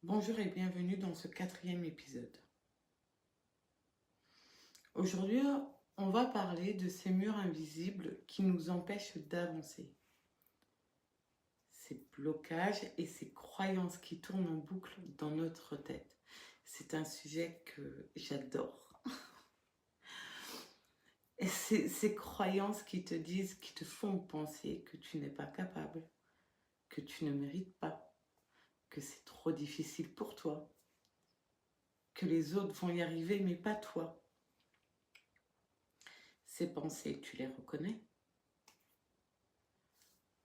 Bonjour et bienvenue dans ce 4e épisode. Aujourd'hui, on va parler de ces murs invisibles qui nous empêchent d'avancer. Ces blocages et ces croyances qui tournent en boucle dans notre tête. C'est un sujet que j'adore. Et ces croyances qui te disent, qui te font penser que tu n'es pas capable, que tu ne mérites pas, que c'est trop difficile pour toi, que les autres vont y arriver mais pas toi. Ces pensées, tu les reconnais?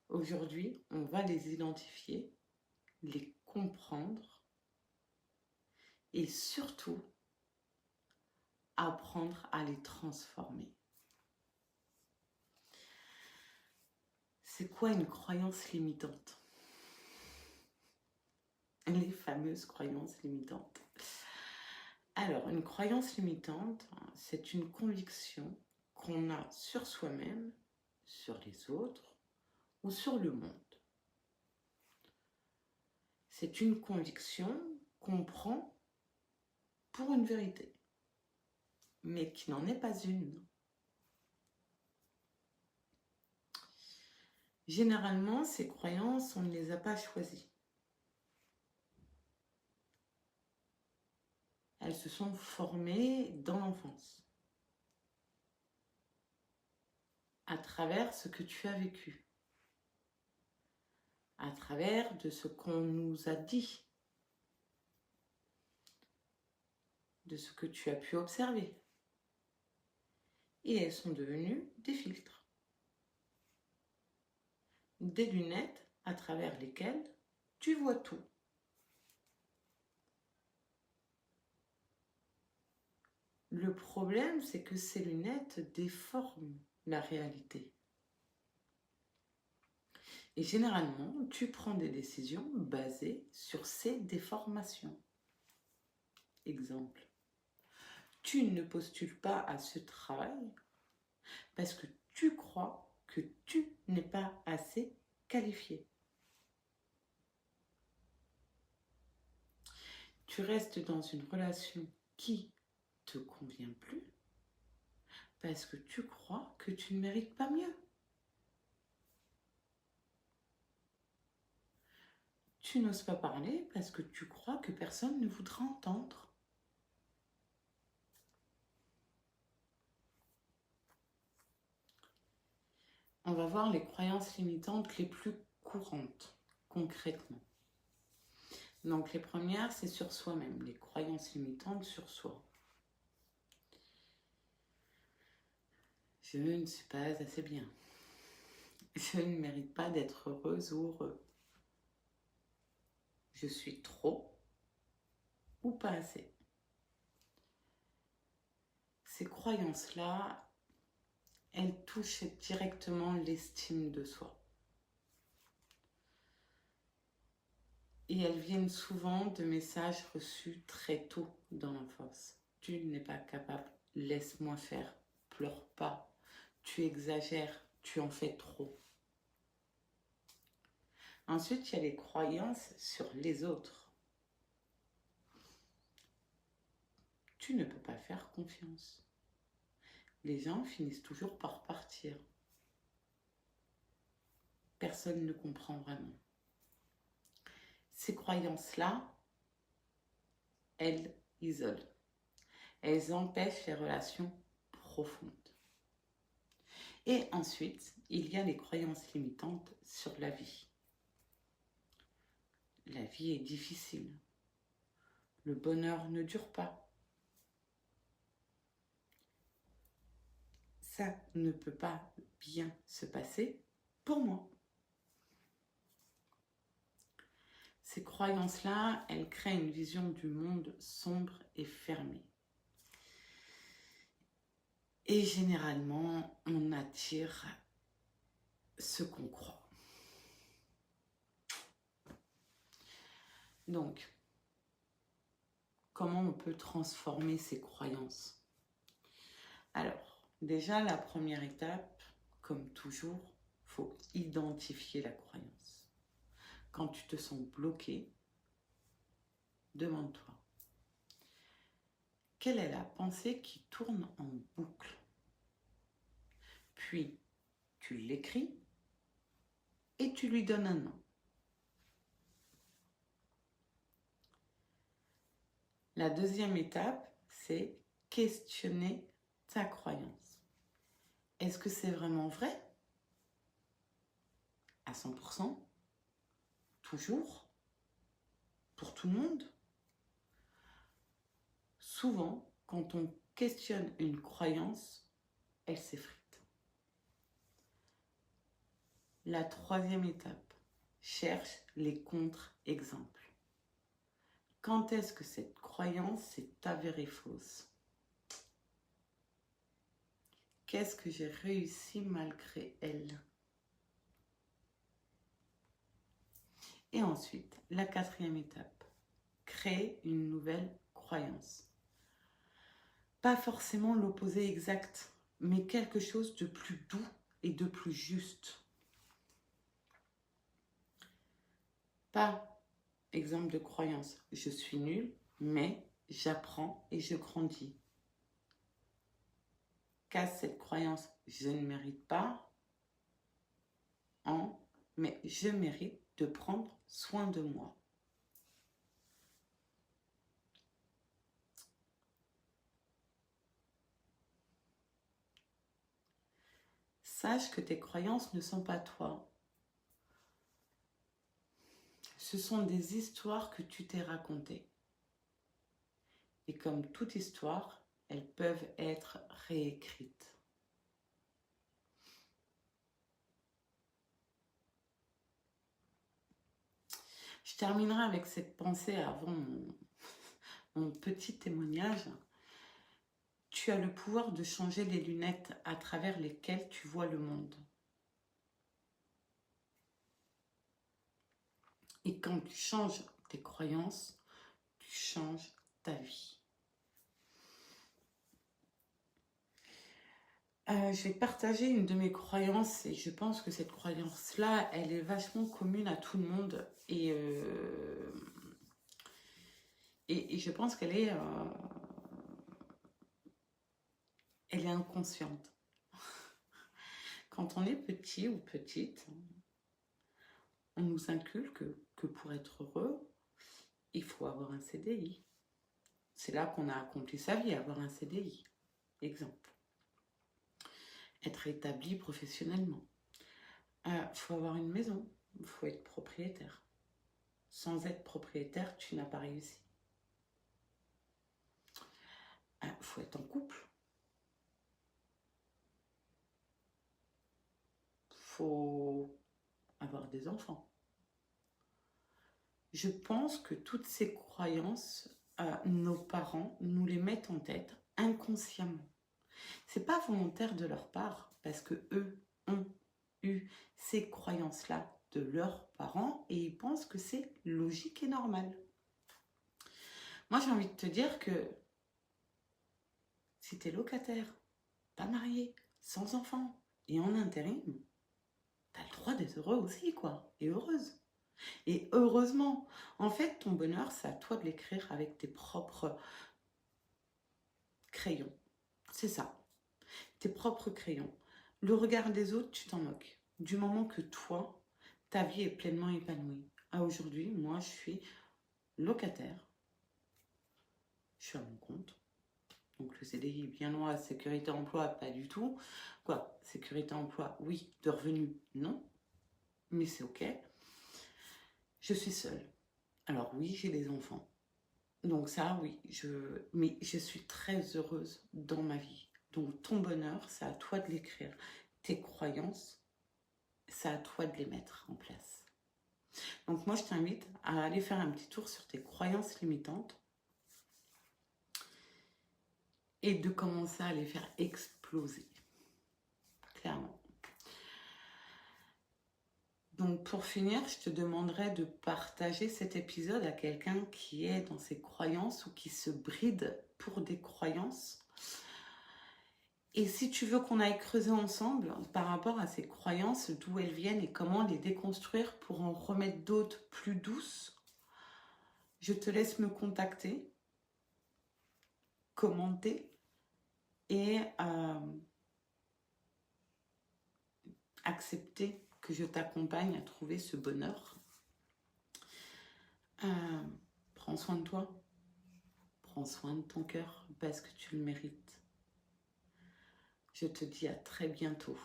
Aujourd'hui, on va les identifier, les comprendre et surtout apprendre à les transformer. C'est quoi une croyance limitante? Les fameuses croyances limitantes. Alors, une croyance limitante, c'est une conviction qu'on a sur soi-même, sur les autres ou sur le monde. C'est une conviction qu'on prend pour une vérité, mais qui n'en est pas une. Généralement, ces croyances, on ne les a pas choisies. Elles se sont formées dans l'enfance, à travers ce que tu as vécu, à travers de ce qu'on nous a dit, de ce que tu as pu observer. Et elles sont devenues des filtres, des lunettes à travers lesquelles tu vois tout. Le problème, c'est que ces lunettes déforment la réalité. Et généralement, tu prends des décisions basées sur ces déformations. Exemple, tu ne postules pas à ce travail parce que tu crois que tu n'es pas assez qualifié. Tu restes dans une relation qui te convient plus parce que tu crois que tu ne mérites pas mieux. Tu n'oses pas parler parce que tu crois que personne ne voudra entendre. On va voir les croyances limitantes les plus courantes, concrètement. Donc les premières, c'est sur soi-même, les croyances limitantes sur soi. Je ne suis pas assez bien. Je ne mérite pas d'être heureuse ou heureux. Je suis trop ou pas assez. Ces croyances-là, elles touchent directement l'estime de soi. Et elles viennent souvent de messages reçus très tôt dans l'enfance. Tu n'es pas capable, laisse-moi faire, pleure pas, tu exagères, tu en fais trop. Ensuite, il y a les croyances sur les autres. Tu ne peux pas faire confiance. Les gens finissent toujours par partir. Personne ne comprend vraiment. Ces croyances-là, elles isolent. Elles empêchent les relations profondes. Et ensuite, il y a les croyances limitantes sur la vie. La vie est difficile. Le bonheur ne dure pas. Ça ne peut pas bien se passer pour moi. Ces croyances-là, elles créent une vision du monde sombre et fermée. Et généralement, on attire ce qu'on croit. Donc, comment on peut transformer ces croyances? Alors, déjà, la première étape, comme toujours, il faut identifier la croyance. Quand tu te sens bloqué, demande-toi, quelle est la pensée qui tourne en boucle? Puis, tu l'écris et tu lui donnes un nom. La deuxième étape, c'est questionner ta croyance. Est-ce que c'est vraiment vrai? À 100%? Toujours? Pour tout le monde? Souvent, quand on questionne une croyance, elle s'effrite. La troisième étape, cherche les contre-exemples. Quand est-ce que cette croyance s'est avérée fausse? Qu'est-ce que j'ai réussi malgré elle? Et ensuite, la quatrième étape, créer une nouvelle croyance. Pas forcément l'opposé exact, mais quelque chose de plus doux et de plus juste. Pas exemple de croyance, je suis nulle, mais j'apprends et je grandis. Casse cette croyance, je ne mérite pas, mais je mérite de prendre soin de moi. Sache que tes croyances ne sont pas toi. Ce sont des histoires que tu t'es racontées. Et comme toute histoire, elles peuvent être réécrites. Je terminerai avec cette pensée avant mon petit témoignage. Tu as le pouvoir de changer les lunettes à travers lesquelles tu vois le monde. Et quand tu changes tes croyances, tu changes ta vie. Je vais partager une de mes croyances et je pense que cette croyance-là, elle est vachement commune à tout le monde et je pense qu'elle est, elle est inconsciente. Quand on est petit ou petite, on nous inculque que pour être heureux, il faut avoir un CDI. C'est là qu'on a accompli sa vie, avoir un CDI. Exemple. Être établi professionnellement. Faut avoir une maison, il faut être propriétaire. Sans être propriétaire, tu n'as pas réussi. Faut être en couple. Faut avoir des enfants. Je pense que toutes ces croyances, nos parents nous les mettent en tête inconsciemment. C'est pas volontaire de leur part parce que eux ont eu ces croyances-là de leurs parents et ils pensent que c'est logique et normal. Moi, j'ai envie de te dire que si tu es locataire, pas marié, sans enfant et en intérim, tu as le droit d'être heureux aussi, quoi, et heureuse. Et heureusement, en fait, ton bonheur, c'est à toi de l'écrire avec tes propres crayons. C'est ça, tes propres crayons. Le regard des autres, tu t'en moques. Du moment que toi, ta vie est pleinement épanouie. Aujourd'hui, moi, je suis locataire. Je suis à mon compte. Donc le CDI, bien loin, sécurité emploi, pas du tout. Quoi, sécurité emploi, oui. De revenus, non. Mais c'est ok. Je suis seule. Alors oui, j'ai des enfants. Donc ça, oui. Mais je suis très heureuse dans ma vie. Donc ton bonheur, c'est à toi de l'écrire. Tes croyances, c'est à toi de les mettre en place. Donc moi, je t'invite à aller faire un petit tour sur tes croyances limitantes et de commencer à les faire exploser. Clairement. Donc pour finir, je te demanderai de partager cet épisode à quelqu'un qui est dans ses croyances ou qui se bride pour des croyances. Et si tu veux qu'on aille creuser ensemble par rapport à ces croyances, d'où elles viennent et comment les déconstruire pour en remettre d'autres plus douces, Je te laisse me contacter, commenter et accepter que je t'accompagne à trouver ce bonheur. Prends soin de toi, prends soin de ton cœur parce que tu le mérites. Je te dis à très bientôt.